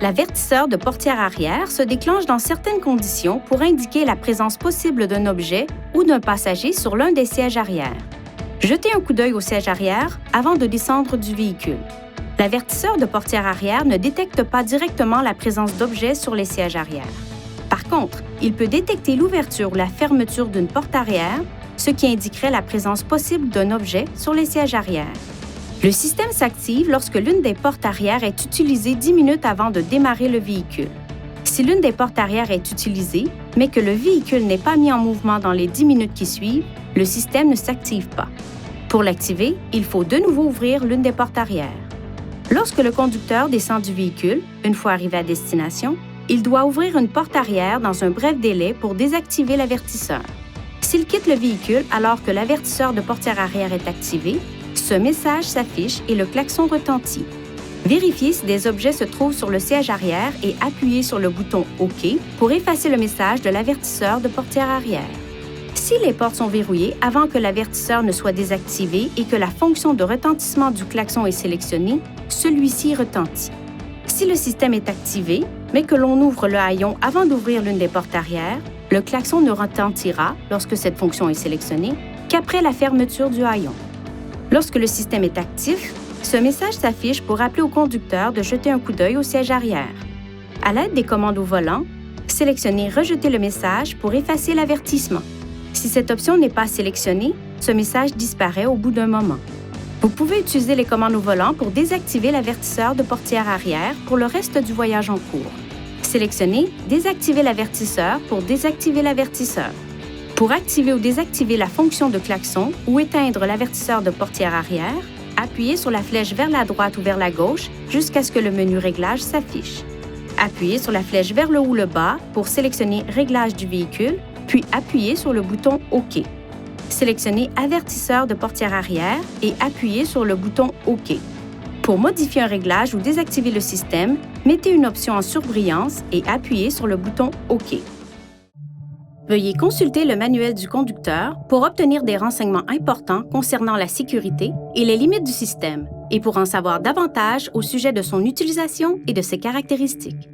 L'avertisseur de portière arrière se déclenche dans certaines conditions pour indiquer la présence possible d'un objet ou d'un passager sur l'un des sièges arrière. Jetez un coup d'œil au siège arrière avant de descendre du véhicule. L'avertisseur de portière arrière ne détecte pas directement la présence d'objets sur les sièges arrière. Par contre, il peut détecter l'ouverture ou la fermeture d'une porte arrière, ce qui indiquerait la présence possible d'un objet sur les sièges arrière. Le système s'active lorsque l'une des portes arrière est utilisée 10 minutes avant de démarrer le véhicule. Si l'une des portes arrière est utilisée, mais que le véhicule n'est pas mis en mouvement dans les 10 minutes qui suivent, le système ne s'active pas. Pour l'activer, il faut de nouveau ouvrir l'une des portes arrière. Lorsque le conducteur descend du véhicule, une fois arrivé à destination, il doit ouvrir une porte arrière dans un bref délai pour désactiver l'avertisseur. S'il quitte le véhicule alors que l'avertisseur de portière arrière est activé, ce message s'affiche et le klaxon retentit. Vérifiez si des objets se trouvent sur le siège arrière et appuyez sur le bouton OK pour effacer le message de l'avertisseur de portière arrière. Si les portes sont verrouillées avant que l'avertisseur ne soit désactivé et que la fonction de retentissement du klaxon est sélectionnée, celui-ci retentit. Si le système est activé, mais que l'on ouvre le haillon avant d'ouvrir l'une des portes arrière, le klaxon ne retentira, lorsque cette fonction est sélectionnée, qu'après la fermeture du haillon. Lorsque le système est actif, ce message s'affiche pour rappeler au conducteur de jeter un coup d'œil au siège arrière. À l'aide des commandes au volant, sélectionnez « Rejeter le message » pour effacer l'avertissement. Si cette option n'est pas sélectionnée, ce message disparaît au bout d'un moment. Vous pouvez utiliser les commandes au volant pour désactiver l'avertisseur de portière arrière pour le reste du voyage en cours. Sélectionnez « Désactiver l'avertisseur » pour désactiver l'avertisseur. Pour activer ou désactiver la fonction de klaxon ou éteindre l'avertisseur de portière arrière, appuyez sur la flèche vers la droite ou vers la gauche jusqu'à ce que le menu Réglages s'affiche. Appuyez sur la flèche vers le haut ou le bas pour sélectionner Réglages du véhicule, puis appuyez sur le bouton OK. Sélectionnez Avertisseur de portière arrière et appuyez sur le bouton OK. Pour modifier un réglage ou désactiver le système, mettez une option en surbrillance et appuyez sur le bouton OK. Veuillez consulter le manuel du conducteur pour obtenir des renseignements importants concernant la sécurité et les limites du système, et pour en savoir davantage au sujet de son utilisation et de ses caractéristiques.